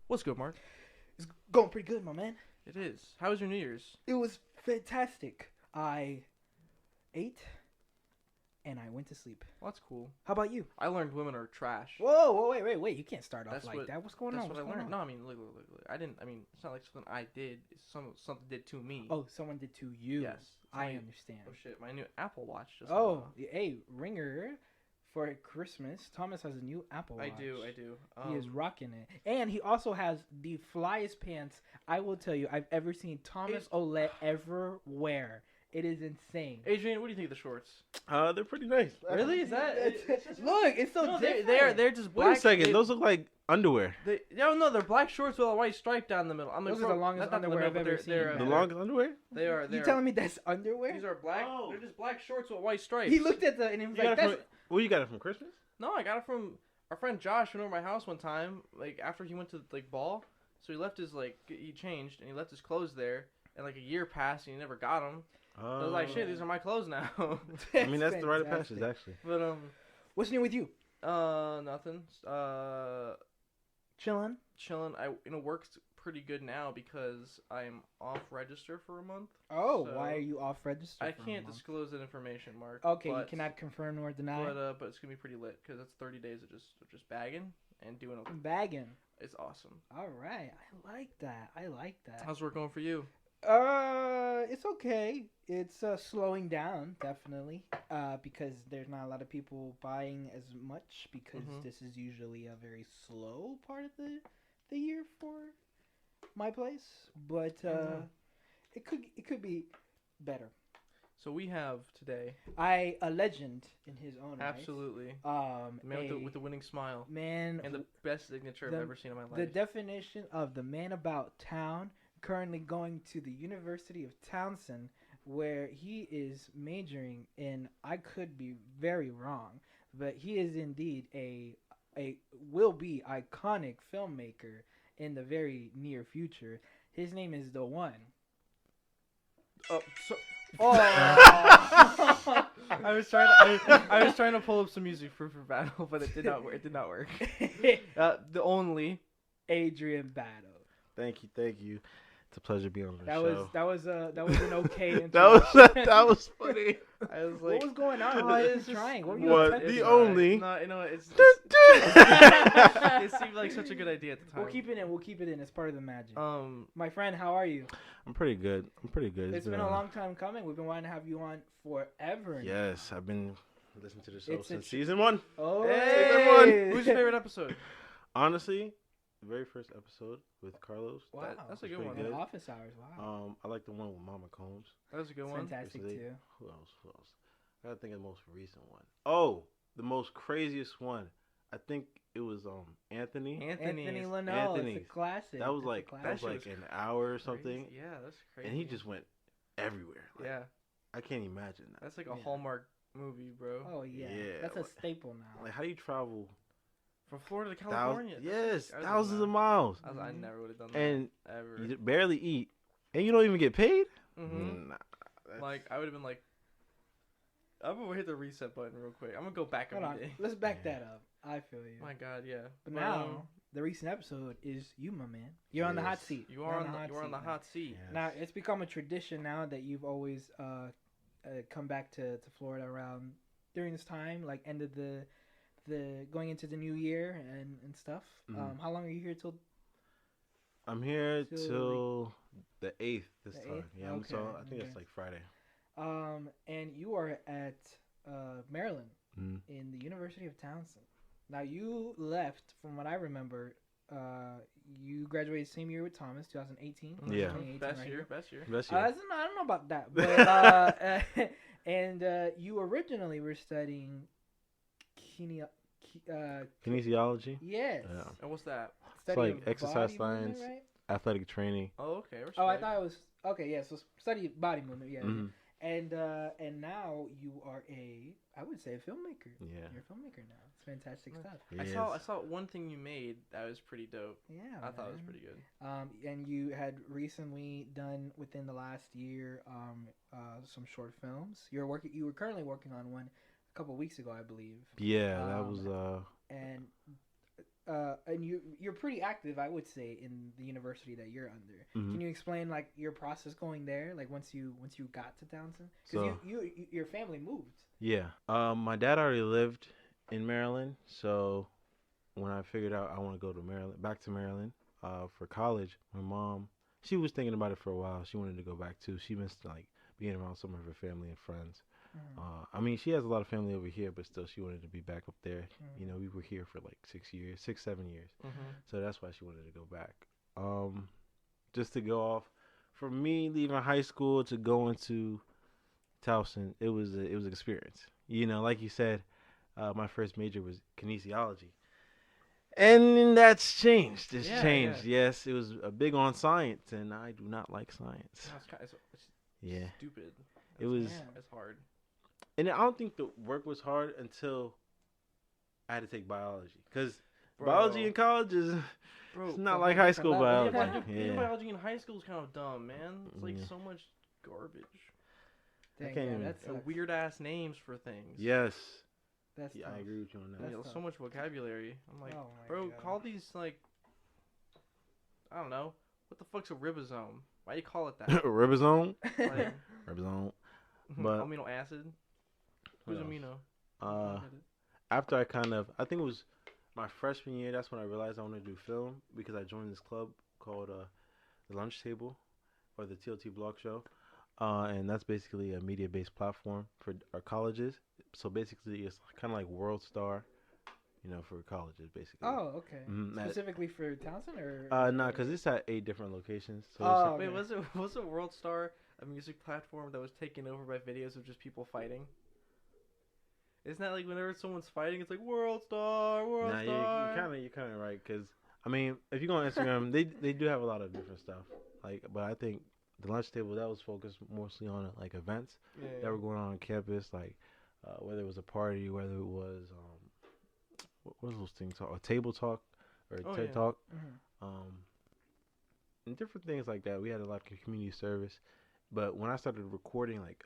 What's good, Mark? It's going pretty good, my man. It is. How was your New Year's? It was fantastic. I ate and I went to sleep. Well, that's cool. How about you? I learned women are trash. Whoa, wait. You can't start off That's like what- that. What's going That's on? what What's I going learned. on? No, I mean, look. I didn't. I mean, it's not like something I did. It's something did to me. Oh, someone did to you. Yes. I understand. Oh shit! My new Apple Watch just. Oh, hey, ringer for Christmas. Thomas has a new Apple Watch. I do. He is rocking it. And he also has the flyest pants I will tell you I've ever seen Thomas Olet ever wear. It is insane. Adrian, what do you think of the shorts? They're pretty nice. Really? Is that? Look, it's so No, different. they're just black. Wait a second, those look like underwear. No, they're black shorts with a white stripe down the middle. Those are the longest underwear I've ever seen. The longest underwear? They are. You telling me that's underwear? These are black. Oh. They're just black shorts with white stripes. He looked at the and he was You like, got it "That's." Well, you got it from Christmas? No, I got it from our friend Josh went over to my house one time, like after he went to ball. So he left his he changed and he left his clothes there, and like a year passed and he never got them. I was like, shit, these are my clothes now. I mean, that's the rite of passage, actually. But What's new with you? nothing. Chilling. Work's pretty good now because I'm off register for a month. Oh, So, why are you off register? I for a can't month? disclose that information, Mark. Okay, you but, cannot confirm nor deny. But it's gonna be pretty lit because it's 30 days of just bagging and doing a. Bagging. It's awesome. All right, I like that. How's work going for you? It's okay. It's slowing down definitely. Because there's not a lot of people buying as much because this is usually a very slow part of the year for my place. But it could be better. So we have today. A legend in his own right. Absolutely. The The man with the winning smile. Man. And the best signature I've ever seen in my life. The definition of the man about town, currently going to the University of Townsend, where he is majoring in, I could be very wrong, but he is indeed a will be iconic filmmaker in the very near future. His name is the one. Oh. I was trying to pull up some music for battle, but it did not work. It did not work. The only Adrian Battle. Thank you. It's a pleasure being on the That show. was an okay introduction. that was funny. I was What like, was going on? I was just trying. What were you What? attempting? The only- No, you know what, it's It it seemed like such a good idea at the time. We'll keep it in. It's part of the magic. Um, My friend, how are you? I'm pretty good. It's been a long time coming. We've been wanting to have you on forever. Yes, I've been listening to the show It's a since season 1. Oh, hey! Who's your favorite episode? Honestly, the very first episode with Carlos. Wow, That's a good pretty one. good. In office hours. Wow, I like the one with Mama Combs. That was a good it's one. fantastic Recently. too. Who else? I gotta think of the most recent one. Oh, the most craziest one. I think it was Anthony. Anthony is- Linnell. Anthony. It's a classic. That was It's a like classic. an hour or something, Crazy. Yeah, that's crazy. and he just went everywhere. Like, yeah, I can't imagine that. that's like a Yeah. Hallmark movie, bro. Oh yeah, Yeah, that's a like- staple now. Like, how do you travel From Florida to California. Yes, I was thousands like, of miles, I Mhm. never would have done that. and Ever. you barely eat, and you don't even get paid. Mm-hmm. Nah, that's- Like, I would have been like, I'm gonna hit the reset button real quick. I'm gonna go back Hold on, every day. let's back Yeah. that up. I feel you. My God, yeah. But now the recent episode is you, my man. You're on the hot Yes. seat. you are on the man. hot seat. Yes. Now it's become a tradition now that you've always come back to Florida around during this time, like end of the going into the new year and stuff. Mhm. How long are you here till? I'm here Till- till the 8th this The time. 8th? Yeah, Okay, I think okay. it's like Friday. And you are at Maryland Mm. in the University of Townsend. Now you left, from what I remember. You graduated same year with Thomas, 2018. Yeah. 2018 Best right year, here. best year. Best I year. don't know about that, but and you originally were studying Kinesiology. yes, Yeah. And what's that? study like of exercise body movement, science. right? Athletic training. Oh, okay. Respect. Oh, I thought it was okay. Yeah, so study of body movement. Yeah, Mhm. and now you are I would say a filmmaker. Yeah. You're a filmmaker now. It's fantastic Yeah. stuff. I Yes. saw one thing you made that was pretty dope. Yeah, I thought it was man. pretty good. And you had recently done within the last year some short films. You were currently working on one a couple weeks ago, I believe. Yeah, that was And and you're pretty active, I would say, in the university that you're under. Mhm. Can you explain like your process going there, like once you got to Townsend? Because So- your family moved. Yeah. My dad already lived in Maryland, so when I figured out I want to go to Maryland, back to Maryland, for college, my mom, she was thinking about it for a while. She wanted to go back too. She missed like being around some of her family and friends. Mhm. I mean, she has a lot of family over here, but still, she wanted to be back up there. Mhm. You know, we were here for like 7 years, Mm-hmm. so that's why she wanted to go back. Just to go off, for me leaving high school to go into Towson, it was an experience. You know, like you said, my first major was kinesiology, and that's changed. It's Yeah, changed. yeah. Yes, it was a big on science, and I do not like science. It's Yeah, stupid. it was, It's hard. and I don't think the work was hard until I had to take biology, because Bro. biology in college is Bro, it's a not whole like high different school level. biology. Being Yeah, biology in high school is kind of dumb, man. It's like Yeah. so much garbage. Dang, can't yeah, even- that's Weird ass names for things. yes, That's yeah, tough. I agree with you on that. You know, That's so much vocabulary. I'm like, Oh my bro, God. call these like, I don't know. What the fuck's a ribosome? Why you call it that? Ribosome, Like, ribosome. But- amino acid. Who's What else? amino? Uh, after I think it was my freshman year. That's when I realized I wanted to do film, because I joined this club called the Lunch Table, or the TLT Blog Show, and that's basically a media-based platform for our colleges. So basically, it's kind of like World Star, you know, for colleges, basically. Oh, okay. Mhm, that- Specifically for Townsend, or? Nah, because it's at 8 different locations. So Oh, Wait, okay. was it World Star a music platform that was taken over by videos of just people fighting? Isn't that like whenever someone's fighting, it's like World Star, World nah, Star? you're kind of right. Because I mean, if you go on Instagram, they do have a lot of different stuff. Like, but I think the Lunch Table, that was focused mostly on like events Yeah, that were going on campus, like whether it was a party, whether it was what was those things called, a table talk or a Oh, TED yeah. talk, Mhm. and different things like that. We had a lot of community service, but when I started recording like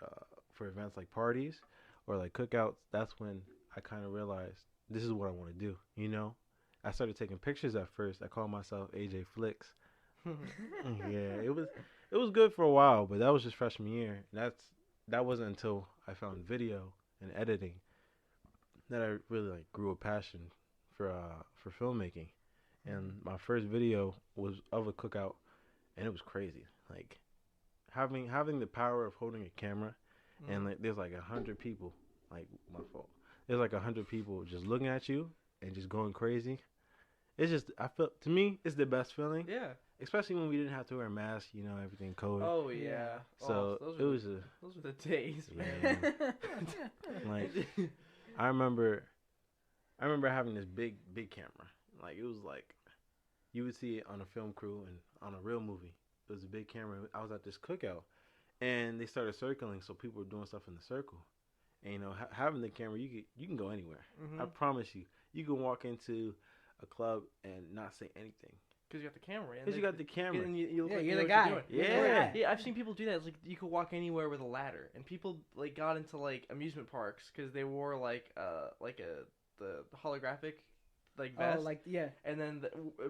for events like parties or like cookouts, that's when I kind of realized this is what I want to do. You know, I started taking pictures at first. I called myself AJ Flicks. Yeah, it was good for a while, but that was just freshman year. That wasn't until I found video and editing that I really like grew a passion for filmmaking. And my first video was of a cookout, and it was crazy. Like having the power of holding a camera, and like there's like 100 people. Like, my fault. There's like 100 people just looking at you and just going crazy. It's just, I felt, to me, it's the best feeling. Yeah. Especially when we didn't have to wear masks, you know, everything COVID. Oh yeah. Yeah. So those it were was those were the days, Yeah. man. like I remember having this big camera. Like, it was like you would see it on a film crew and on a real movie. It was a big camera. I was at this cookout, and they started circling, so people were doing stuff in the circle. And you know, having the camera, you can go anywhere. Mhm. I promise you can walk into a club and not say anything Because you got the camera. and because you they- got the camera. And you look Yeah, like you're you the know what guy. you're doing. You're the guy. Yeah. Yeah, I've seen people do that. It's like you could walk anywhere with a ladder, and people like got into like amusement parks because they wore like the holographic like vest, Oh, like yeah. and then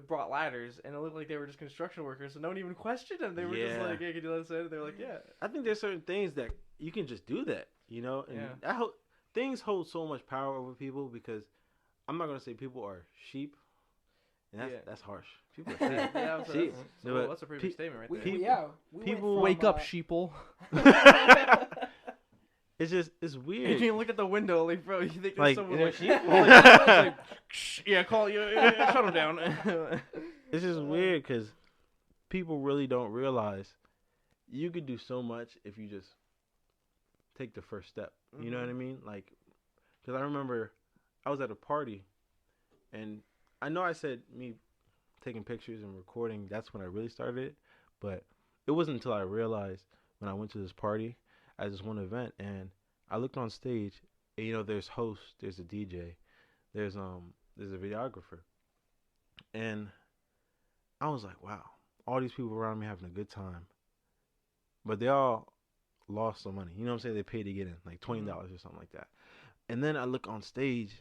brought ladders, and it looked like they were just construction workers, so no one even questioned them. They were just Yeah. like, "Hey, can you let us in?" They were like, "Yeah." I think there's certain things that you can just do that, you know, and Yeah. things hold so much power over people, because I'm not gonna say people are sheep, and that's harsh. People are sheep. Yeah, Sheep. No, but that's a pretty big statement right We, there. People- yeah. We people went from, sheeple. It's You weird. can look at the window, like, bro. You think there's Like, someone you know, like, sheep? like, "Shh, yeah, call you, shut him down." It's just weird because people really don't realize you could do so much if you just take the first step. You know what I mean? Like, because I remember I was at a party, and I know I said me taking pictures and recording, that's when I really started it, but it wasn't until I realized when I went to this party at this one event, and I looked on stage, and, you know, there's hosts, there's a DJ, there's a videographer, and I was like, wow, all these people around me having a good time, but they all lost some money. You know what I'm saying? They paid to get in, like $20 or something like that. And then I look on stage,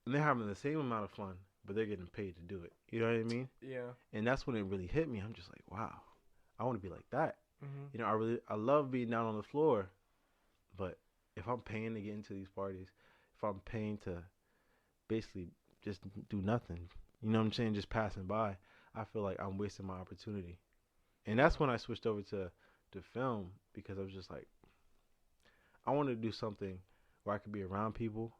and they're having the same amount of fun, but they're getting paid to do it. You know what I mean? Yeah. And that's when it really hit me. I'm just like, wow, I want to be like that. Mm-hmm. You know, I love being down on the floor, but if I'm paying to get into these parties, if I'm paying to basically just do nothing, you know what I'm saying, just passing by, I feel like I'm wasting my opportunity. And that's when I switched over to film because I was just like, I wanted to do something where I could be around people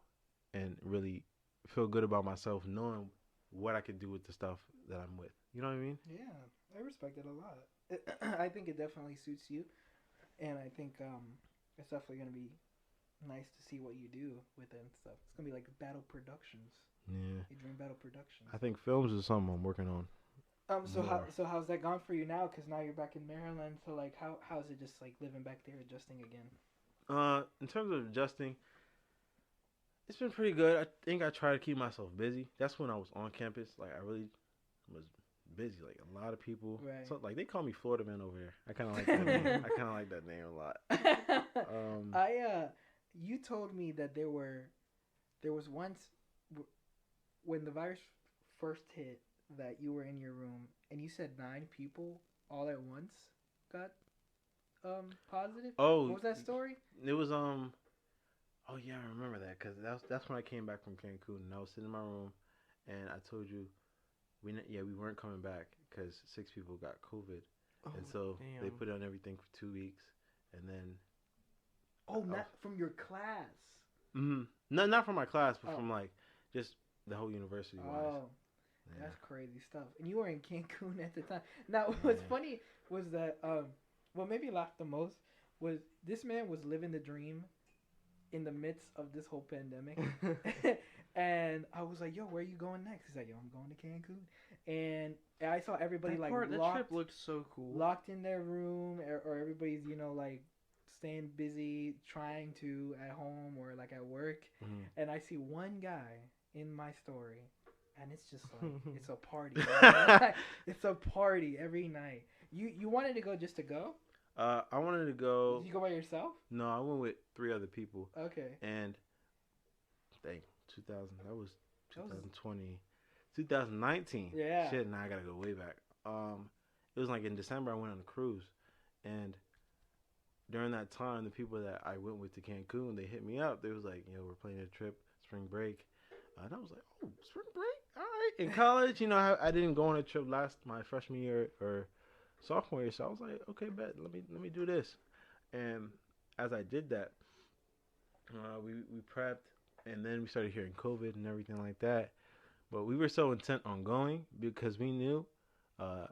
and really feel good about myself, knowing what I could do with the stuff that I'm with. You know what I mean? Yeah, I respect it a lot. I think it definitely suits you, and I think it's definitely gonna be nice to see what you do with it and stuff. It's gonna be like Battle Productions. Yeah. You Dream Battle Productions. I think films is something I'm working on. So how's that gone for you now? Because now you're back in Maryland. So like, how's it just like living back there, adjusting again? In terms of adjusting, it's been pretty good. I think I try to keep myself busy. That's when I was on campus. Like I really was busy. Like a lot of people. Right. So like they call me Florida Man over here. I kind of like that name. I kind of like that name a lot. You told me that there was once when the virus first hit that you were in your room and you said 9 people all at once got positive. Oh, what was that story? It was Oh yeah, I remember that because that's when I came back from Cancun and I was sitting in my room, and I told you we weren't coming back because 6 people got COVID, and so they put on everything for 2 weeks, and then. Oh, not from your class. Mm-hmm. No, not from my class, but from like just the whole university wise. Oh, yeah. That's crazy stuff. And you were in Cancun at the time. Now, what's funny was that what made me laugh the most was this man was living the dream in the midst of this whole pandemic. And I was like, yo, where are you going next? He's like, yo, I'm going to Cancun. And I saw everybody that trip looked so cool. Locked in their room, or everybody's, like staying busy, trying to at home or like at work. Mm-hmm. And I see one guy in my story, and it's just like, it's a party. It's a party every night. You wanted to go just to go? I wanted to go. Did you go by yourself? No, I went with 3 other people. Okay. And 2020, 2019. Yeah. Shit, now I gotta go way back. It was like in December I went on a cruise, and during that time, the people that I went with to Cancun, they hit me up. They was like, we're planning a trip, spring break. And I was like, oh, spring break? All right. In college, I didn't go on a trip my freshman year or sophomore year. So I was like, okay, bet. Let me do this. And as I did that, we prepped, and then we started hearing COVID and everything like that. But we were so intent on going because we knew, at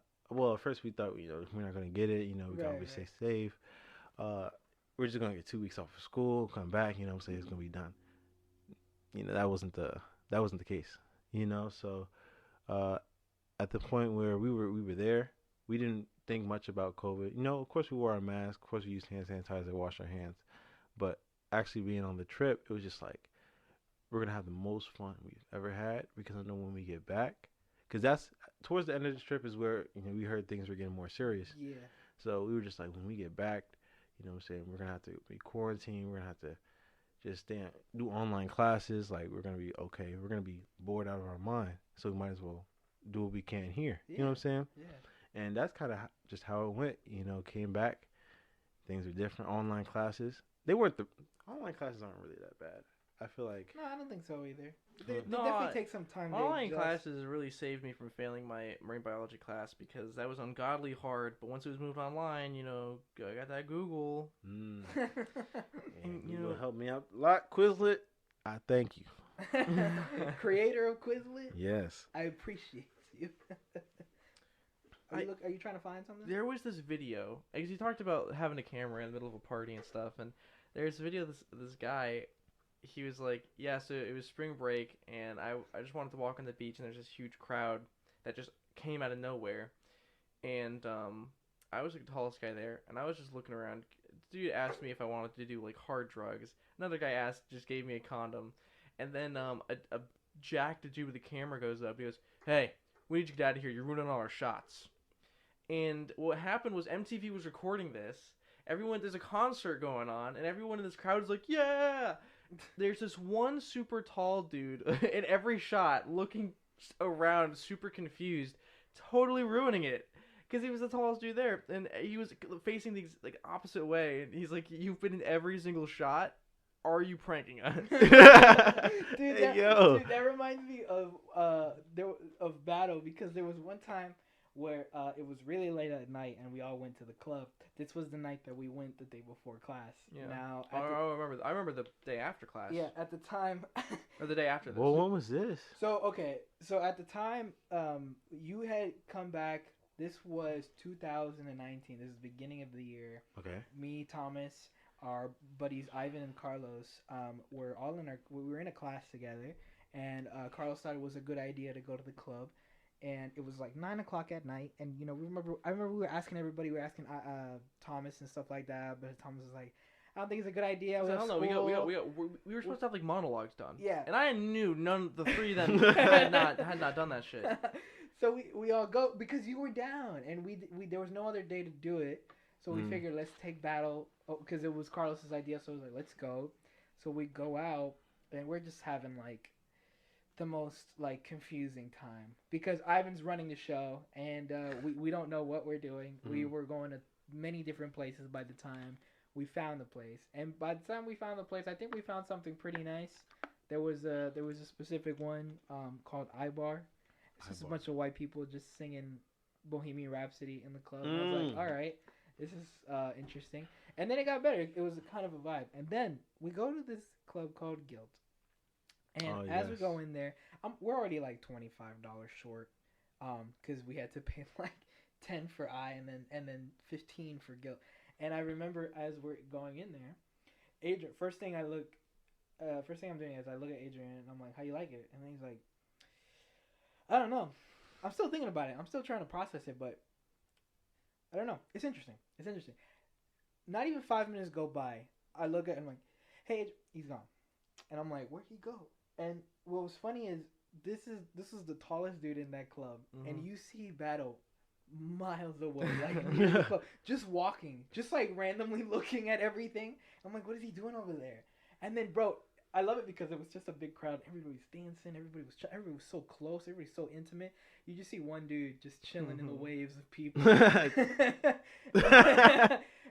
first we thought, we're not going to get it. We got to stay safe. We're just gonna get 2 weeks off of school, come back, it's gonna be done. That wasn't the case. So at the point where we were there, we didn't think much about COVID. Of course we wore our mask, of course we used hand sanitizer, wash our hands, but actually being on the trip, it was just like we're gonna have the most fun we've ever had because I know when we get back, because that's towards the end of the trip is where we heard things were getting more serious. Yeah. So we were just like, when we get back, what I'm saying, we're going to have to be quarantined. We're going to have to just do online classes. Like, we're going to be okay. We're going to be bored out of our mind. So we might as well do what we can here. Yeah. You know what I'm saying? Yeah. And that's kind of just how it went. Came back. Things were different. Online classes. Online classes aren't really that bad. I feel like. No, I don't think so either. They definitely take some time. Online classes really saved me from failing my marine biology class because that was ungodly hard. But once it was moved online, I got that Google. And, Google helped me out a lot. Quizlet, I thank you. Creator of Quizlet. Yes. I appreciate you. Are you trying to find something? There was this video because he talked about having a camera in the middle of a party and stuff, and there's a video of this guy. He was like, yeah, so it was spring break, and I just wanted to walk on the beach, and there's this huge crowd that just came out of nowhere. And I was like the tallest guy there, and I was just looking around. Dude asked me if I wanted to do, like, hard drugs. Another guy just gave me a condom. And then a jacked dude with a camera goes up. He goes, hey, we need you to get out of here. You're ruining all our shots. And what happened was MTV was recording this. There's a concert going on, and everyone in this crowd is like, yeah! There's this one super tall dude in every shot looking around, super confused, totally ruining it. Because he was the tallest dude there, and he was facing the like opposite way, and he's like, "You've been in every single shot. Are you pranking us?" Dude, Yo. dude, that reminds me of of battle, because there was one time where it was really late at night and we all went to the club. This was the night that we went the day before class. Yeah. Now, I remember the day after class. yeah, at the time. Or the day after this. Well, when was this? So okay, so at the time, you had come back. This was 2019. This is the beginning of the year. Okay. Me, Thomas, our buddies Ivan and Carlos, were all we were in a class together, and Carlos thought it was a good idea to go to the club, and it was like 9 o'clock at night, and I remember we were asking everybody, we were asking Thomas and stuff like that, but Thomas was like, I don't think it's a good idea. I don't know. We were supposed to have like monologues done. Yeah. And I knew the three of them had not done that shit. So we all go because you were down, and we there was no other day to do it. So we figured, let's take battle, because it was Carlos's idea. So I was like, let's go. So we go out, and we're just having like the most like confusing time, because Ivan's running the show, and we don't know what we're doing. We were going to many different places by the time we found the place, and by the time we found the place, I think we found something pretty nice. There was a specific one called iBar. It's just a bunch of white people just singing Bohemian Rhapsody in the club. And I was like, all right, this is interesting. And then it got better. It was kind of a vibe. And then we go to this club called Guilt. And as we go in there, we're already like $25 short, because we had to pay like 10 for I and then 15 for Guilt. And I remember as we're going in there, Adrian. First thing I'm doing is I look at Adrian and I'm like, "How you like it?" And then he's like, "I don't know. I'm still thinking about it. I'm still trying to process it, but I don't know. It's interesting. It's interesting." Not even 5 minutes go by. I look at him like, "Hey, Adrian," he's gone. And I'm like, "Where'd he go?" And what was funny is this is the tallest dude in that club, and you see Battle miles away, like just walking, just like randomly looking at everything. I'm like, what is he doing over there? And then, bro, I love it because it was just a big crowd. Everybody was dancing. Everybody was so close. Everybody was so intimate. You just see one dude just chilling in the waves of people.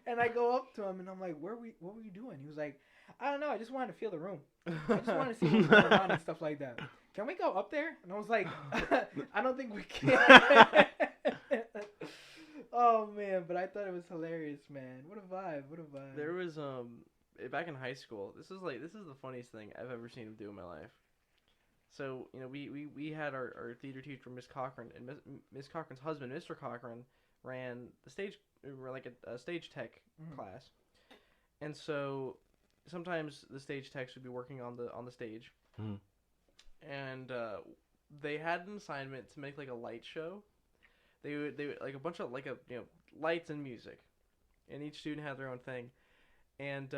And I go up to him and I'm like, what were you doing? He was like, I don't know. I just wanted to feel the room. I just wanted to see what's going on and stuff like that. Can we go up there? And I was like, I don't think we can. Oh man, but I thought it was hilarious, man. What a vibe! What a vibe. There was back in high school. This is the funniest thing I've ever seen him do in my life. So we had our theater teacher, Miss Cochran, and Miss Cochran's husband, Mr. Cochran, ran the stage, like a stage tech class, and so sometimes the stage techs would be working on the stage, and they had an assignment to make like a light show. They would like a bunch of lights and music, and each student had their own thing, and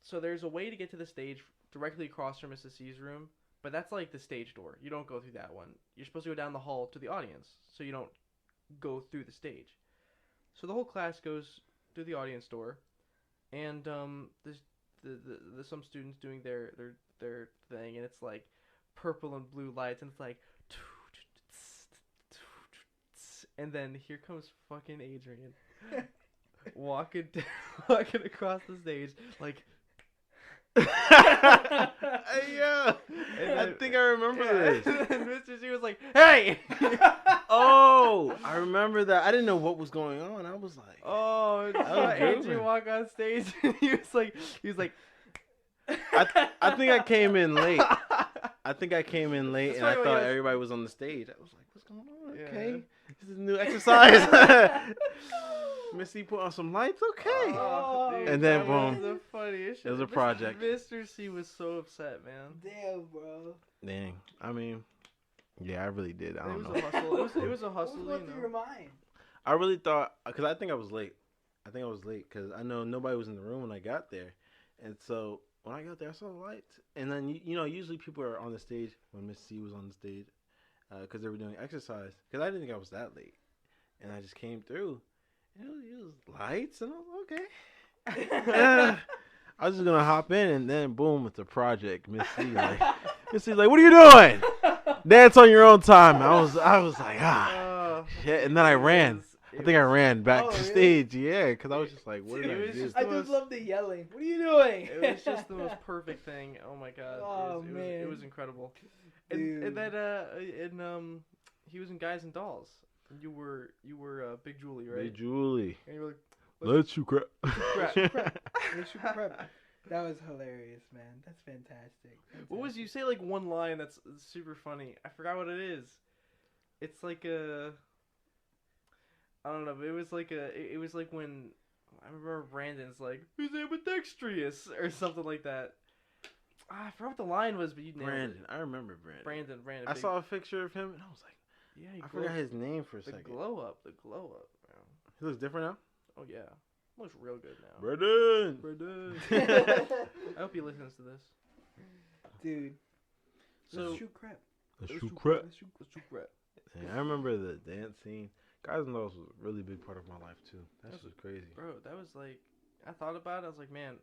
so there's a way to get to the stage directly across from Mrs. C's room, but that's like the stage door. You don't go through that one. You're supposed to go down the hall to the audience, so you don't go through the stage. So the whole class goes through the audience door, and there's some students doing their thing, and it's like purple and blue lights, and it's like. And then here comes fucking Adrian walking across the stage like. Yeah, I think I remember this. And Mr. C was like, "Hey!" Oh, I remember that. I didn't know what was going on. I was like, "Oh!" Adrian walk on stage, and he was like, I think I came in late. And That's I why thought everybody was on the stage. I was like, what's going on? Yeah. Okay, this is a new exercise. Missy put on some lights. Okay. Oh, dude, and then that boom. was the funniest shit. It was a project. Mr. C was so upset, man. Damn, bro. Dang. I mean, yeah, I really did. I don't know. It was a hustle. It was a What hustle, was going through your mind? I really thought, because I think I was late. Because I know nobody was in the room when I got there. And so when I got there, I saw the lights. And then, usually people are on the stage when Miss C was on the stage because they were doing exercise. Because I didn't think I was that late. And I just came through. And it was lights. And I was okay. I was just gonna hop in, and then boom, it's a project. Miss C's like, what are you doing? Dance on your own time. I was like, shit. And then I ran. I think I ran back to stage. Yeah, because I was just like, what did I do? I just love the yelling. What are you doing? It was just the most perfect thing. Oh my god. Oh, it man. was incredible. Dude. And that he was in Guys and Dolls. You were Big Julie, right? Big Julie. And you were like, Let's shoot crap. Let's shoot crap. That was hilarious, man. That's fantastic. What was you say like one line that's super funny? I forgot what it is. It's like a I don't know, but it was like when I remember Brandon's like, "He's ambidextrous" or something like that. I forgot what the line was, but you nailed Brandon. it. I remember Brandon. Brandon. I saw a picture of him and I was like, yeah, I forgot his name for a second. The glow up, bro. He looks different now? Oh yeah, looks real good now. Brandon. I hope he listens to this. Dude. So Let's shoot crap. Let's shoot crap. Let's shoot crap. Yeah, I remember the dance scene. Guys and Dolls was a really big part of my life too. That's just crazy. Bro, that was like, I thought about it. I was like, man,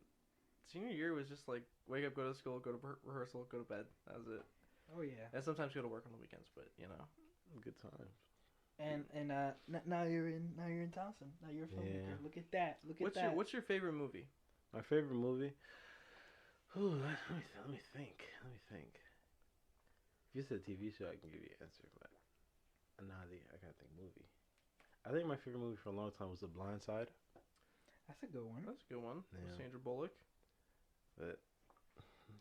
senior year was just like wake up, go to school, go to rehearsal, go to bed. That was it. Oh yeah. And sometimes go to work on the weekends, but you know, Good times. And now you're in Towson. Now you're a filmmaker. Yeah. Look at that. What's your favorite movie? My favorite movie? Ooh, let me think. If you said TV show, I can give you an answer, but I gotta think movie. I think my favorite movie for a long time was The Blind Side. That's a good one. That's a good one. Yeah. With Sandra Bullock. But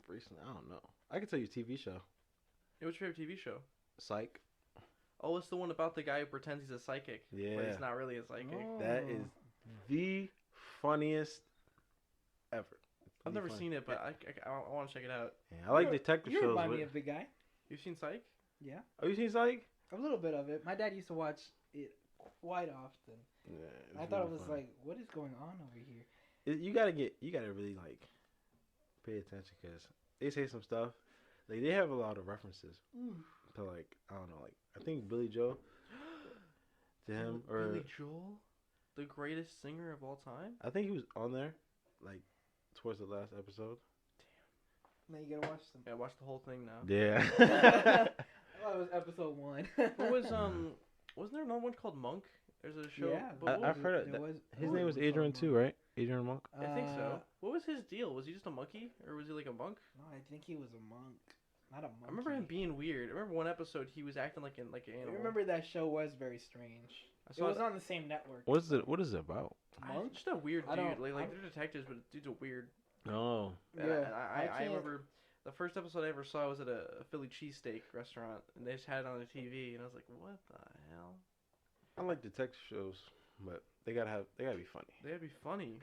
recently, I don't know. I can tell you a TV show. Yeah, what's your favorite TV show? Psych. Oh, it's the one about the guy who pretends he's a psychic. Yeah. But he's not really a psychic. Oh. That is the funniest ever. I've never seen it, but I want to check it out. Yeah, I like detective You shows. remind me of the guy. You've seen Psych? Yeah. Oh, you seen Psych? A little bit of it. My dad used to watch it quite often. Yeah. I thought it was like, what is going on over here? You gotta really like pay attention because they say some stuff. Like they have a lot of references to like I don't know, like I think Billy Joel to him or Billy Joel, the greatest singer of all time. I think he was on there, like towards the last episode. Now you gotta watch them. Yeah, watch the whole thing now. Yeah. Well, it was episode 1. What was wasn't there another one called Monk? There's a show. Yeah, but what I've was heard it? of that. His name was Adrian too, right? Adrian Monk. I think so. What was his deal? Was he just a monkey, or was he like a monk? No, I think he was a monk, not a monkey. I remember him being weird. I remember one episode he was acting like an animal. I remember that show was very strange. It was on the same network. What is it about? Monk? Just a weird I dude. don't- Like they're detectives, but dude's a weird. Oh. And Yeah, I can't- remember the first episode I ever saw was at a Philly cheesesteak restaurant, and they just had it on the TV, and I was like, what the hell? I like detective shows, but they gotta be funny. They gotta be funny.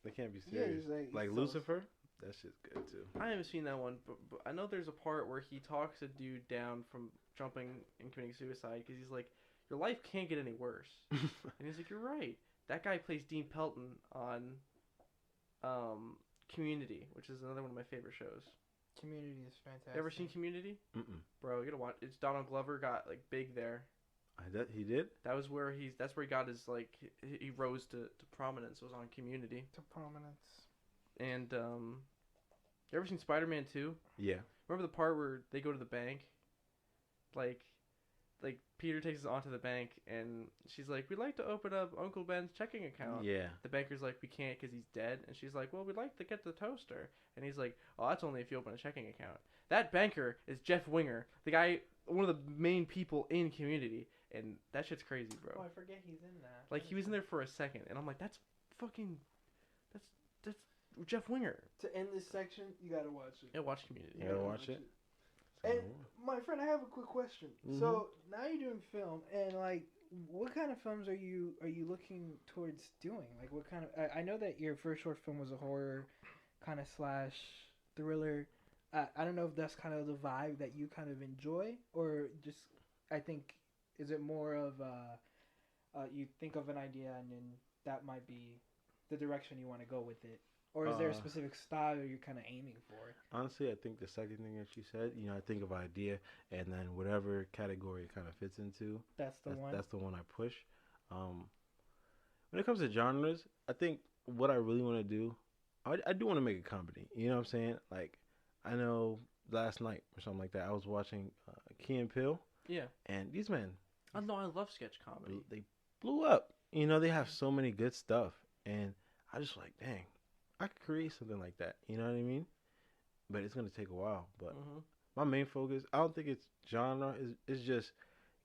They can't be Yeah, serious. he's Like so- Lucifer, that shit's good too. I haven't seen that one, but I know there's a part where he talks a dude down from jumping and committing suicide because he's like, your life can't get any worse. And he's like, you're right. That guy plays Dean Pelton on Community, which is another one of my favorite shows. Community is fantastic. You ever seen Community? Mm-mm. Bro, you gotta watch. It's Donald Glover got like big there. He did? That's where he got his like he rose to prominence. Was on Community. To prominence. And you ever seen Spider-Man 2? Yeah. Remember the part where they go to the bank? Like Peter takes us onto the bank and she's like, we'd like to open up Uncle Ben's checking account. Yeah. The banker's like, we can't because he's dead. And she's like, well, we'd like to get the toaster. And he's like, oh, that's only if you open a checking account. That banker is Jeff Winger, the guy, one of the main people in Community. And that shit's crazy, bro. Oh, I forget he's in that. Like, he was in there for a second. And I'm like, that's Jeff Winger. To end this section, you gotta watch it. Yeah, watch Community. You gotta watch it. And my friend, I have a quick question. Mhm. So now you're doing film, and like, what kind of films are you looking towards doing? Like, what kind of? I know that your first short film was a horror, kind of slash thriller. I don't know if that's kind of the vibe that you kind of enjoy, or just I think is it more of you think of an idea and then that might be the direction you want to go with it. Or is there a specific style you're kind of aiming for? Honestly, I think the second thing that you said, I think of idea, and then whatever category it kind of fits into, That's the one. That's the one I push. When it comes to genres, I think what I really want to do, I do want to make a comedy. You know what I'm saying? Like, I know last night or something like that, I was watching Key and Peele, Yeah. and these men, I know. I love sketch comedy. they blew up. You know, they have so many good stuff, and I just like, dang, I could create something like that. You know what I mean? But it's gonna take a while. But Mhm. my main focus, I don't think it's genre. It's just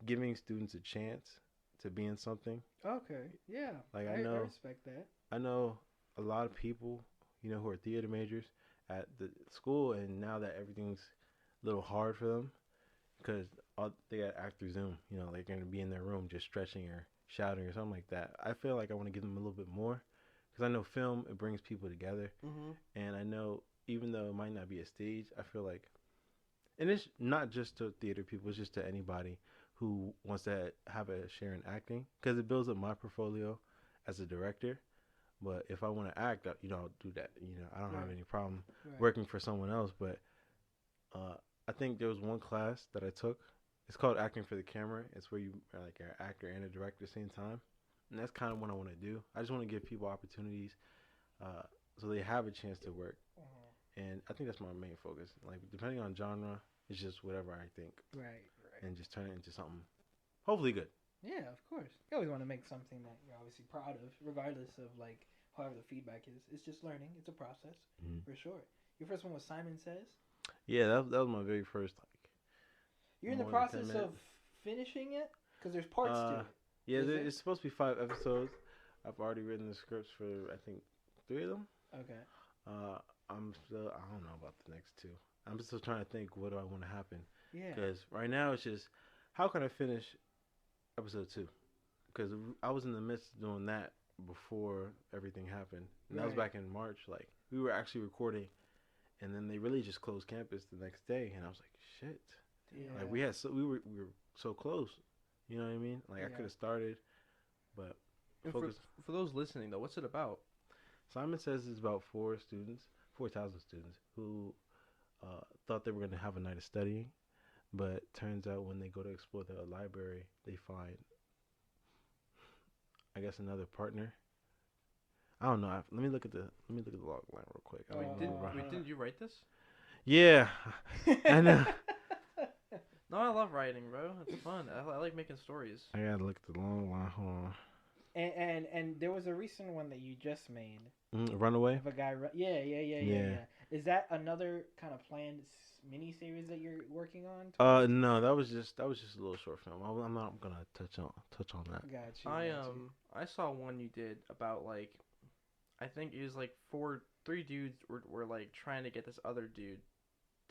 giving students a chance to be in something. Okay. Yeah. Like I respect that. I know a lot of people, you know, who are theater majors at the school, and now that everything's a little hard for them because they got act through Zoom. You know, they're gonna be in their room just stretching or shouting or something like that. I feel like I want to give them a little bit more because I know film it brings people together, Mhm. and I know even though it might not be a stage, I feel like, and it's not just to theater people, it's just to anybody who wants to have a share in acting because it builds up my portfolio as a director. But if I want to act, you know, I'll do that. You know, I don't have Right. any problem Right. working for someone else. But I think there was one class that I took. It's called acting for the camera. It's where you are like an actor and a director at the same time, and that's kind of what I want to do. I just want to give people opportunities uh, so they have a chance to work, and I think that's my main focus. Like depending on genre, it's just whatever I think, Right. Right. and just turn it into something hopefully good. Yeah, of course. You always want to make something that you're obviously proud of, regardless of like however the feedback is. It's just learning. It's a process for sure. Your first one was Simon Says. Yeah, that was my very first like. You're in the More than 10 process of minutes. finishing it because there's parts to it. Yeah, Is it? it's supposed to be 5 episodes. I've already written the scripts for I think 3 of them. Okay. I'm still I don't know about the next 2. I'm still trying to think what do I want to happen Yeah. because right now it's just how can I finish episode 2 because I was in the midst of doing that before everything happened and that was Right. back in March. Like we were actually recording and then they really just closed campus the next day and I was like shit. Yeah. Like we were so close. You know what I mean? Like I Yeah. could have started, but And focus. for those listening though, what's it about? Simon Says it's about 4,000 students who thought they were going to have a night of studying, but turns out when they go to explore the library, they find, I guess, another partner. I don't know. Let me look at the log line real quick. I Wait, don't didn't remember. wait, didn't you write this? Yeah, I know. No, I love writing, bro. It's fun. I like making stories. I gotta look at the long line. Hold on. And there was a recent one that you just made Runaway. of a guy. Yeah. Is that another kind of planned mini series that you're working on? No, that was just a little short film. I'm not gonna touch on that. Got you. I saw one you did about like, I think it was like three dudes were like trying to get this other dude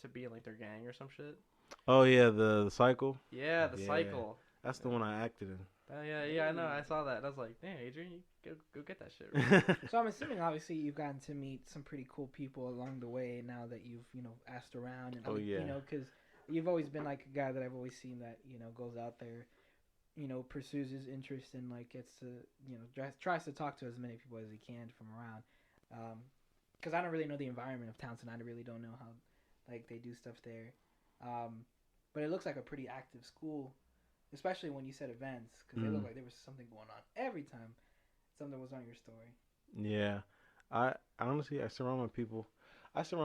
to be in like their gang or some shit. Oh yeah, the cycle. Yeah, the Yeah. cycle. That's the one I acted in. Yeah, I know. I saw that. And I was like, damn, Adrian, you go get that shit. Right? So I'm assuming, obviously, you've gotten to meet some pretty cool people along the way. Now that you've, asked around, and Oh, yeah. because you've always been like a guy that I've always seen that goes out there, pursues his interest and like gets to, tries to talk to as many people as he can from around. Because I don't really know the environment of Townsend. I really don't know how, like, they do stuff there. But it looks like a pretty active school, especially when you said events, because they look like there was something going on every time something was on your story. Yeah, I honestly I surround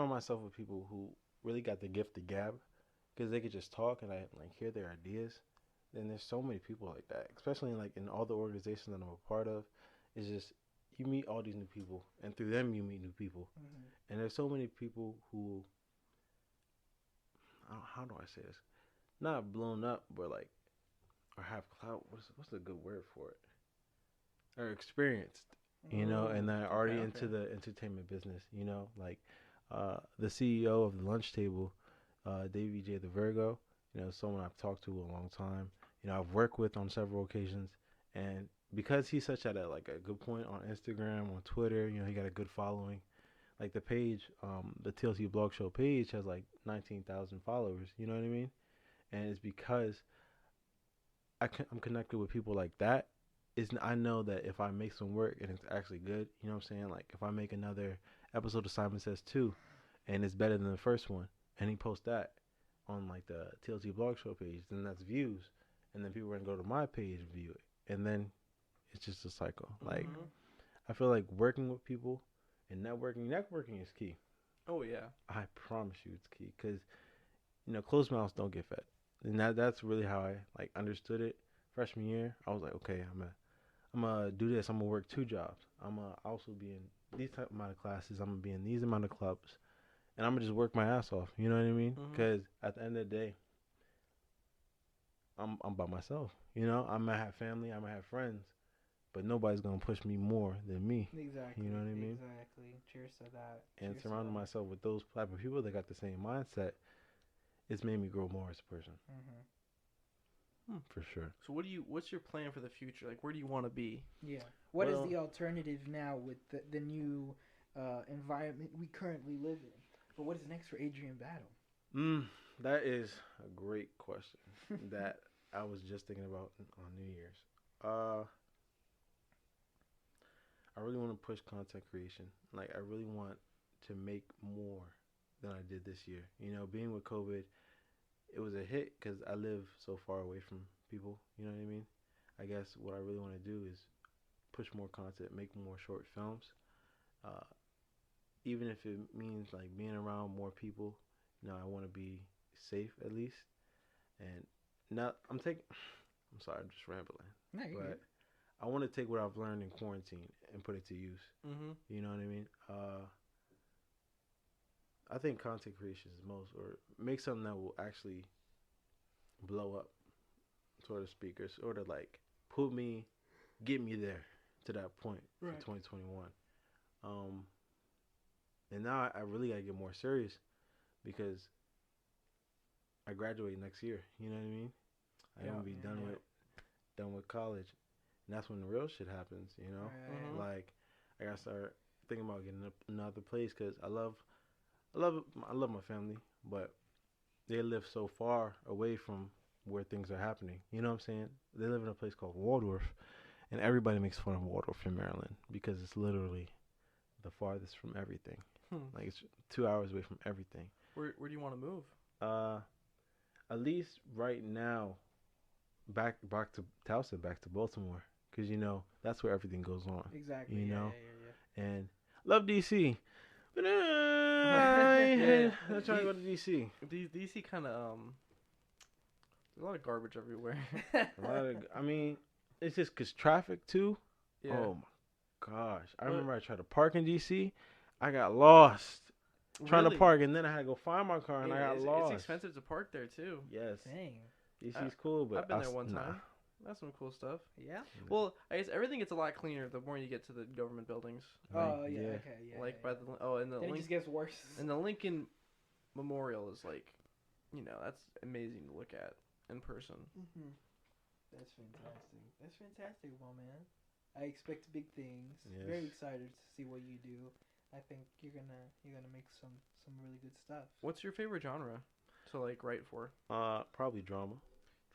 myself with people who really got the gift of gab, because they could just talk and I like hear their ideas. And there's so many people like that, especially in all the organizations that I'm a part of. It's just you meet all these new people, and through them you meet new people. Mm-hmm. And there's so many people who, how do I say this? Not blown up, but like, or have clout. What's a good word for it? Or experienced, and they're already into the entertainment business. Like the CEO of the lunch table, Davey J. the Virgo. Someone I've talked to a long time. I've worked with on several occasions, and because he's such at a good point on Instagram, on Twitter, he got a good following. Like the page, the TLC Blog Show page has like 19,000 followers. You know what I mean? And it's because I'm connected with people like that. I know that if I make some work and it's actually good, you know what I'm saying? Like if I make another episode of Simon Says 2 and it's better than the first one, and he posts that on like the TLC Blog Show page, then that's views, and then people are gonna go to my page and view it, and then it's just a cycle. Like I feel like working with people And networking is key. Oh yeah. I promise you, it's key because closed mouths don't get fed, and that's really how I like understood it. Freshman year, I was like, okay, I'm gonna do this. I'm gonna work 2 jobs. I'm gonna also be in these type amount of classes. I'm gonna be in these amount of clubs, and I'm gonna just work my ass off. You know what I mean? Mhm. Because at the end of the day, I'm by myself. I might have family, I might have friends, but nobody's gonna push me more than me. Exactly. You know what I mean? Exactly. Cheers to that. And Cheers to surrounding that. myself with those type of people that got the same mindset, it's made me grow more as a person. For sure. So what's your plan for the future? Like, where do you want to be? Yeah. What is Well- the alternative now with the new environment we currently live in? But what is next for Adrian Battle? That is a great question that I was just thinking about on New Year's. I really want to push content creation. Like, I really want to make more than I did this year. Being with COVID, it was a hit because I live so far away from people. You know what I mean? I guess what I really want to do is push more content, make more short films. Even if it means like being around more people, I want to be safe at least. And not, I'm sorry, I'm just rambling. No, you're But good. I want to take what I've learned in quarantine and put it to use. Mm-hmm. You know what I mean? I think content creation is or make something that will actually blow up, sort of speak, or sort of like get me there to that point Right. for 2021. And now I really gotta get more serious because I graduate next year. You know what I mean? I'm gonna be done with college, and that's when the real shit happens. Mhm. Like I gotta start thinking about getting another place because I love my family, but they live so far away from where things are happening. You know what I'm saying? They live in a place called Waldorf, and everybody makes fun of Waldorf in Maryland because it's literally the farthest from everything. Like it's 2 hours away from everything. Where do you want to move? At least right now, back to Towson, back to Baltimore, because that's where everything goes on. Exactly. You know? Yeah. And love DC, but Yeah. I'm trying to go to DC. DC kind of there's a lot of garbage everywhere. I mean, it's just because traffic too. Yeah. Oh my gosh! I remember I tried to park in DC. I got lost trying to Really? park, and then I had to go find my car, and I got lost. It's expensive to park there too. Yes, Dang. DC's cool, but I've been there one time. That's some cool stuff. Yeah. Well, I guess everything gets a lot cleaner the more you get to the government buildings. Oh yeah. Okay. Yeah. Like yeah, by the and the Then it just gets worse. and the Lincoln Memorial is like, that's amazing to look at in person. Mm-hmm. That's fantastic. Well, man, I expect big things. Yes. Very excited to see what you do. I think you're gonna make some really good stuff. What's your favorite genre to like write for? Probably drama.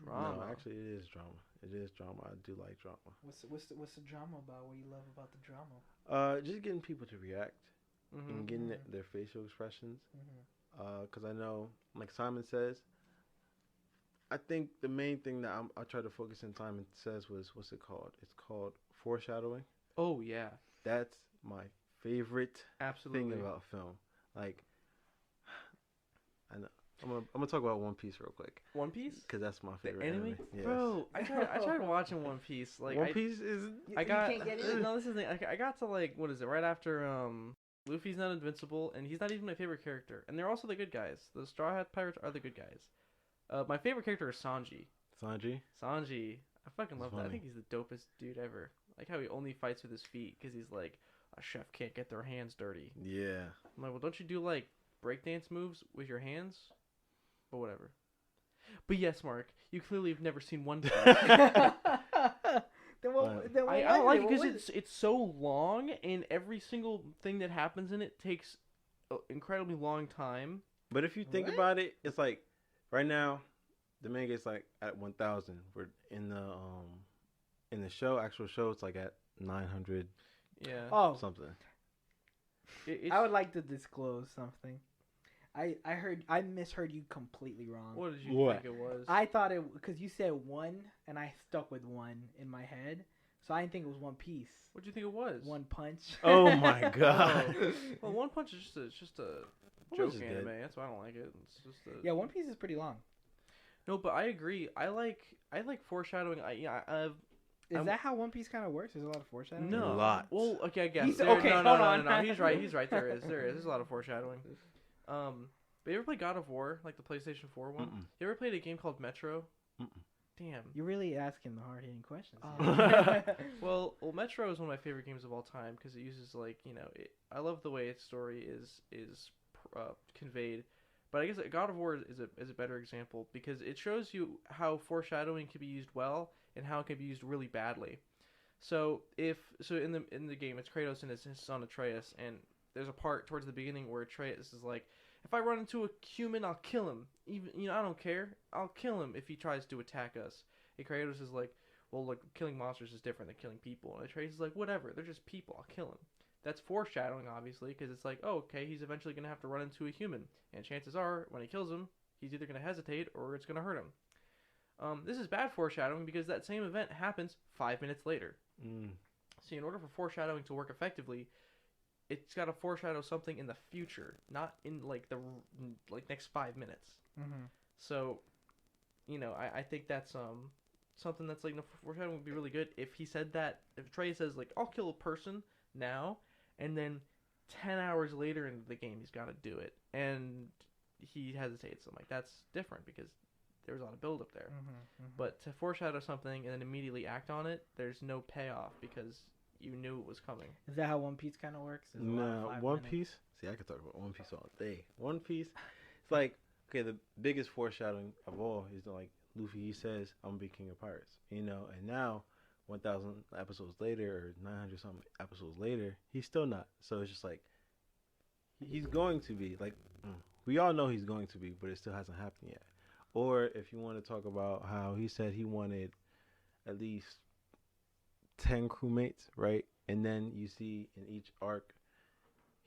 Drama. No, actually, it is drama. It is drama. I do like drama. What's the drama about? What do you love about the drama? Just getting people to react and getting Mhm. their facial expressions. Mm-hmm. Because I know, like Simon Says, I think the main thing that I try to focus in Simon Says was, what's it called? It's called foreshadowing. Oh yeah, That's my favorite absolutely. thing about film. Like, I know. I'm gonna talk about One Piece real quick One Piece. because that's my The favorite anime, Yes. bro. I tried watching One Piece. Like One Piece is I got You can't get in? no. This is the thing. I got to like what is it? Right after Luffy's not invincible, and he's not even my favorite character. And they're also the good guys. The Straw Hat Pirates are the good guys. My favorite character is Sanji. Sanji. I fucking love that. I funny. think he's the dopest dude ever. Like how he only fights with his feet because he's like a chef can't get their hands dirty. Yeah. I'm like, well, don't you do like breakdance moves with your hands? But whatever. But yes, Mark, you clearly have never seen One Piece. then what? Then what I don't was like it? it What because was it's so long, and every single thing that happens in it takes an incredibly long time. But if you think What? about it, it's like right now, the manga's like at 1,000. We're in the show, actual show, it's like at 900 Yeah. Oh, something. It's, I would like to disclose something. I misheard you completely wrong. what did you What? think it was? I thought it because you said one, and I stuck with one in my head. So I didn't think it was One Piece. What do you think it was? One Punch. Oh my god. Well, One Punch is just a One joke Punch is anime. good. That's why I don't like it. It's just a... Yeah, One Piece is pretty long. No, but I agree. I like foreshadowing. Is that how One Piece kind of works? There's a lot of foreshadowing. No. A lot. Well, okay, I guess. He's- There- okay, no, hold no, no, on. no, no. He's right. He's right. There is. There's a lot of foreshadowing. But you ever play God of War, like the PlayStation 4 one? Mm-mm. You ever played a game called Metro? Mm-mm. Damn. You're really asking the hard-hitting questions. Well, Metro is one of my favorite games of all time because it uses I love the way its story is conveyed. But I guess that God of War is a better example because it shows you how foreshadowing can be used well and how it can be used really badly. So in the game it's Kratos and his son Atreus, and there's a part towards the beginning where Atreus is like, if I run into a human, I'll kill him. Even I don't care. I'll kill him if he tries to attack us. And Kratos is like, well, like killing monsters is different than killing people. And Atreus is like, whatever, they're just people. I'll kill him. That's foreshadowing, obviously, because it's like, oh, okay, he's eventually gonna have to run into a human, and chances are, when he kills him, he's either gonna hesitate or it's gonna hurt him. This is bad foreshadowing because that same event happens 5 minutes later. See, in order for foreshadowing to work effectively, it's got to foreshadow something in the future, not in the next 5 minutes. Mm-hmm. So, I think that's something that's foreshadowing would be really good if he said that. If Trey says I'll kill a person now, and then 10 hours later into the game he's got to do it, and he hesitates. I'm like, that's different because there was a lot of build up there. But to foreshadow something and then immediately act on it, there's no payoff because you knew it was coming. Is that how One Piece kind of works? There's a lot of No, 5 One minutes. Piece. See, I could talk about One Piece all day. One Piece, it's like, okay, the biggest foreshadowing of all is Luffy. He says, "I'm gonna be king of pirates," and now 1,000 episodes later, or 900 something episodes later, he's still not. So it's just he's going to be we all know he's going to be, but it still hasn't happened yet. Or if you want to talk about how he said he wanted at least 10 crewmates, right? And then you see in each arc,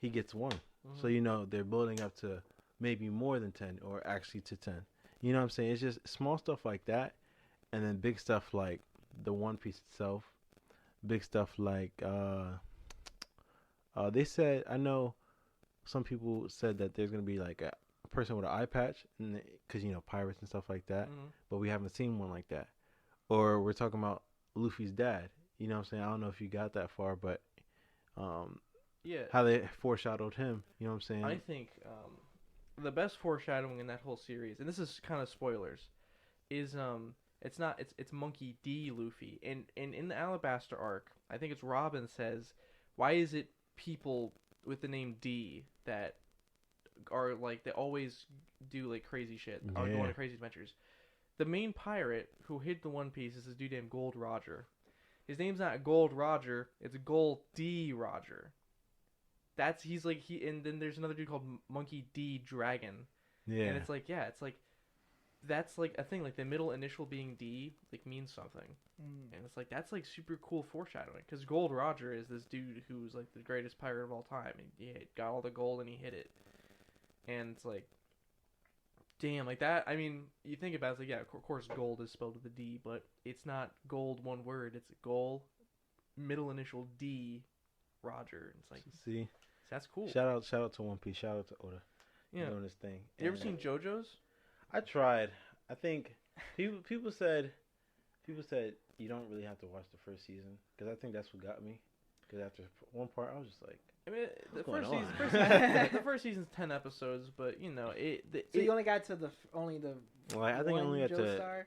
he gets one. Mm-hmm. So, they're building up to maybe more than 10 or actually to 10. You know what I'm saying? It's just small stuff like that. And then big stuff like the One Piece itself. Big stuff like, they said, I know some people said that there's going to be a person with an eye patch, because, pirates and stuff like that. Mm-hmm. But we haven't seen one like that. Or we're talking about Luffy's dad. You know what I'm saying? I don't know if you got that far, but Yeah. how they foreshadowed him. You know what I'm saying? I think the best foreshadowing in that whole series, and this is kind of spoilers, is it's Monkey D. Luffy, and in the Alabasta arc, I think it's Robin says, why is it people with the name D that are they always do crazy shit, or go on crazy adventures? The main pirate who hid the One Piece is this dude named Gold Roger. His name's not Gold Roger, it's Gold D. Roger. And then there's another dude called Monkey D. Dragon. Yeah. And it's that's a thing, the middle initial being D, means something. And it's that's super cool foreshadowing, because Gold Roger is this dude who's the greatest pirate of all time. He got all the gold and he hid it. And it's damn, that, I mean, you think about it, yeah, of course gold is spelled with a D, but it's not gold one word, it's gold, middle initial D, Roger. It's see, that's cool. Shout out to One Piece. Shout out to Oda. Yeah. Doing this thing. You ever seen JoJo's? I tried. I think people said you don't really have to watch the first season, because I think that's what got me. Because after one part, I was just like, I mean, the What's going first on? season, the first season's 10 episodes, but So you only got to the I think I only got to Joestar?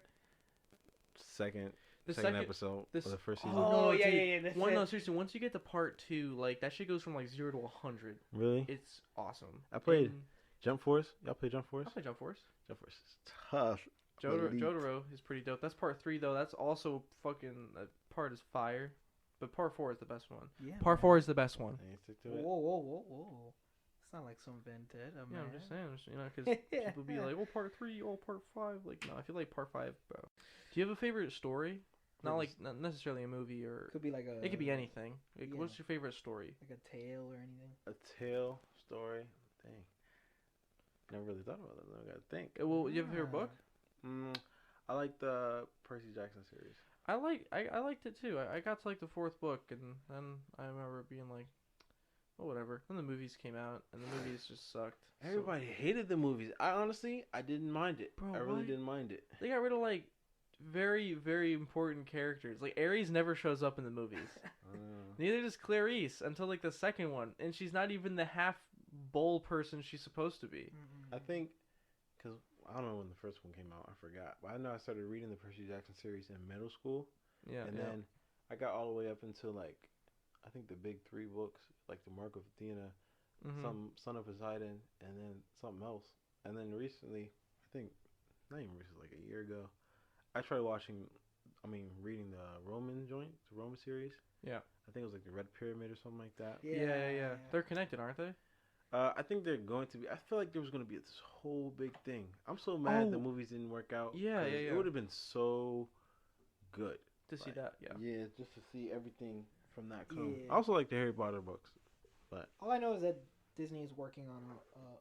second the episode of the first season. Oh, yeah, dude, yeah, yeah. That's No, it. seriously, once you get to part 2, that shit goes from 0 to 100. Really? It's awesome. I played And Jump Force. Y'all play Jump Force? I play Jump Force. Jump Force is tough. Elite. Jotaro is pretty dope. That's part 3 though. That's also fucking part is fire, but part 4 is the best one. Yeah, Part man. 4 is the best one. I ain't stick to Whoa, it. whoa, whoa, whoa! It's not like some vented. Yeah, I'm just saying, because people be like, "Oh, part 3, oh, part 5." No, I feel like part 5, bro. Do you have a favorite story? Not not necessarily a movie, or Could be like a. it could be anything. yeah. What's your favorite story? Like a tale or anything. A tale story. Dang. Never really thought about that. I gotta think. Well, you have a favorite book? I like the Percy Jackson series. I liked it too. I got to like the fourth book, and then I remember being like, well, whatever. Then the movies came out, and the movies just sucked. Everybody hated the movies. I didn't mind it. Bro, I really what? didn't mind it. They got rid of like very, very important characters. Like Ares never shows up in the movies. Neither does Clarice until like the second one, and she's not even the half bull person she's supposed to be. I think, because I don't know when the first one came out. I forgot, but I know I started reading the Percy Jackson series in middle school. Yeah, and then I got all the way up until like, I think the big 3 books, like the Mark of Athena, some Son of Poseidon, and then something else. And then recently, I think not even recently, like a year ago, I tried reading the Roman series. Yeah. I think it was like the Red Pyramid or something like that. Yeah. They're connected, aren't they? I think they're going to be. I feel like there was going to be this whole big thing. I'm so mad the movies didn't work out. Yeah. It would have been so good to see that. Yeah, just to see everything from that come. Yeah. I also like the Harry Potter books, but all I know is that Disney is working on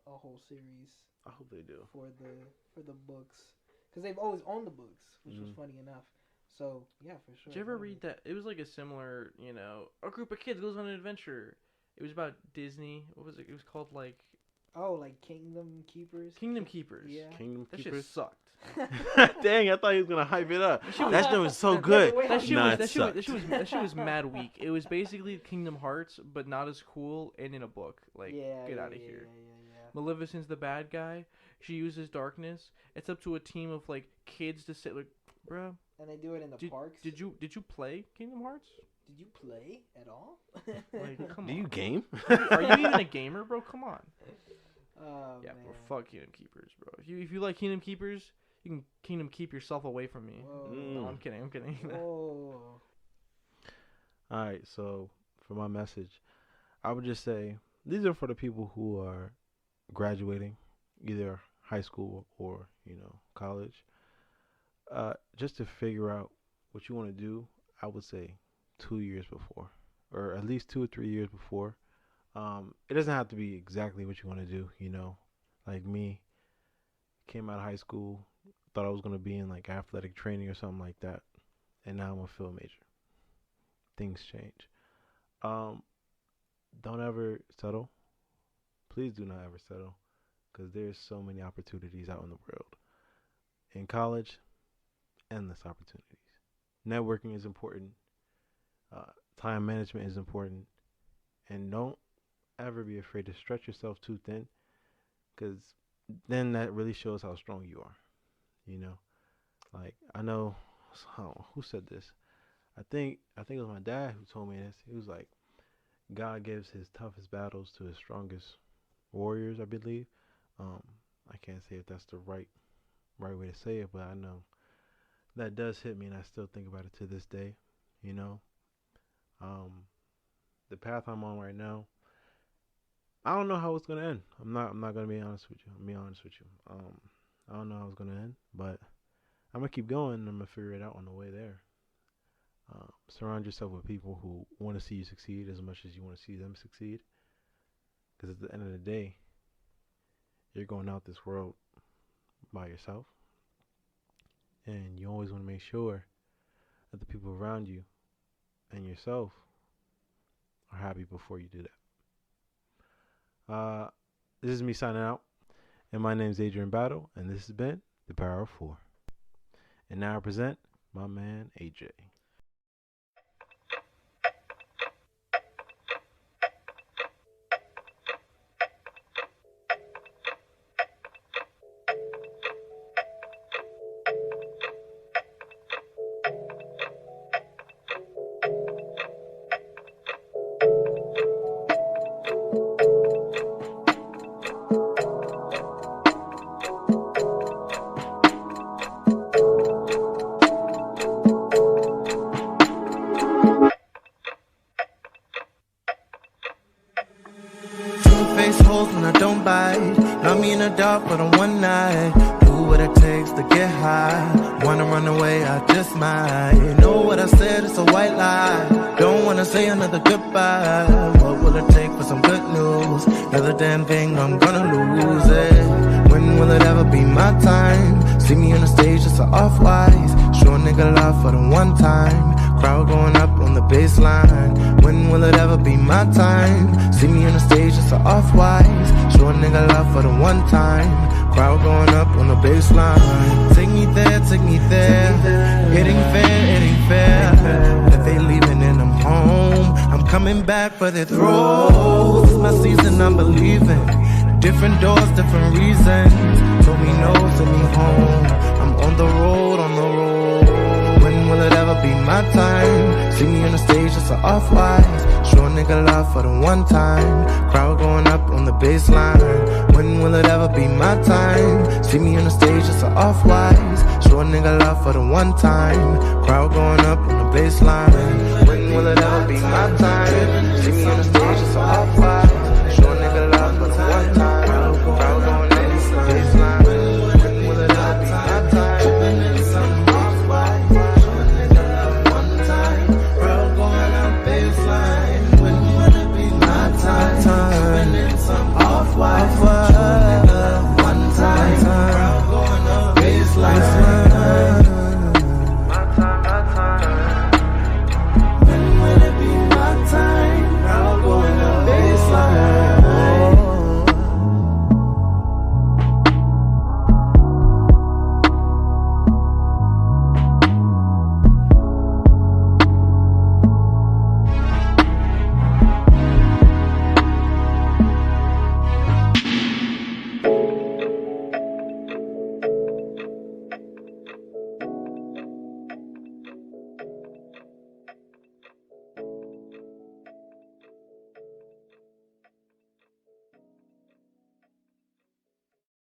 a whole series. I hope they do for the books, because they've always owned the books, which was funny enough. So yeah, for sure. Did you ever read that? It was like a similar, a group of kids goes on an adventure. It was about Disney. What was it? It was called like... Oh, like Kingdom Keepers? Kingdom Keepers. Yeah. Kingdom that Keepers? Shit sucked. Dang, I thought he was going to hype it up. That shit was so good. That shit was mad weak. It was basically Kingdom Hearts, but not as cool and in a book. Like, get out of here. Yeah. Maleficent's the bad guy. She uses darkness. It's up to a team of, like, kids to sit, like, bruh. And they do it in the parks. Did you play Kingdom Hearts? Did you play at all? Like, come on. Do you game? Are you even a gamer, bro? Come on. Oh, yeah, man. bro. Fuck Kingdom Keepers, bro. If you like Kingdom Keepers, you can Kingdom keep yourself away from me. No, I'm kidding. Oh. All right, so for my message, I would just say these are for the people who are graduating, either high school or college. Just to figure out what you want to do, I would say 2 years before, or at least 2 or 3 years before. It doesn't have to be exactly what you want to do, like me, came out of high school, thought I was going to be in like athletic training or something like that, and now I'm a film major. Things change. Don't ever settle. Please do not ever settle, because there's so many opportunities out in the world. In college, endless opportunities. Networking is important. Time management is important. And don't ever be afraid to stretch yourself too thin, because then that really shows how strong you are. Like, I know, who said this? I think it was my dad who told me this. He was like, God gives his toughest battles to his strongest warriors, I believe. I can't say if that's the right way to say it, but I know that does hit me, and I still think about it to this day. The path I'm on right now, I don't know how it's gonna end. I'm not gonna be honest with you. I don't know how it's gonna end, but I'm gonna keep going, and I'm gonna figure it out on the way there. Surround yourself with people who want to see you succeed as much as you want to see them succeed, because at the end of the day, you're going out this world by yourself, and you always want to make sure that the people around you and yourself are happy before you do that. This is me signing out, and my name is Adrian Battle, and this has been The Power of 4. And now I present my man AJ. Face holes when I don't bite. Not me in the dark, but on one night. what it takes to get high. Wanna run away, I just might. You know what I said, it's a white lie. Don't wanna say another goodbye. What will it take for some good news? You're the damn thing, I'm gonna lose it. When will it ever be my time? See me on the stage, it's a off-wise. Show a nigga love for the one time. Crowd going up on the baseline. When will it ever be my time? See me on the stage, it's a off-wise. Show a nigga love for the one time. Crowd going up on the baseline. Take me there, take me there. It ain't fair, it ain't fair. If they leaving and I'm home, I'm coming back for their throats. It's my season, I'm believing. Different doors, different reasons. Told me no, send me home. I'm on the road, on the road. When will it ever be my time? See me on the stage, it's a off-wise. Show a nigga love for the one time. Crowd going up on the baseline. When will it ever be my time? See me on the stage, it's a off-wise. Show a nigga love for the one time. Crowd going up on the baseline. When will it ever be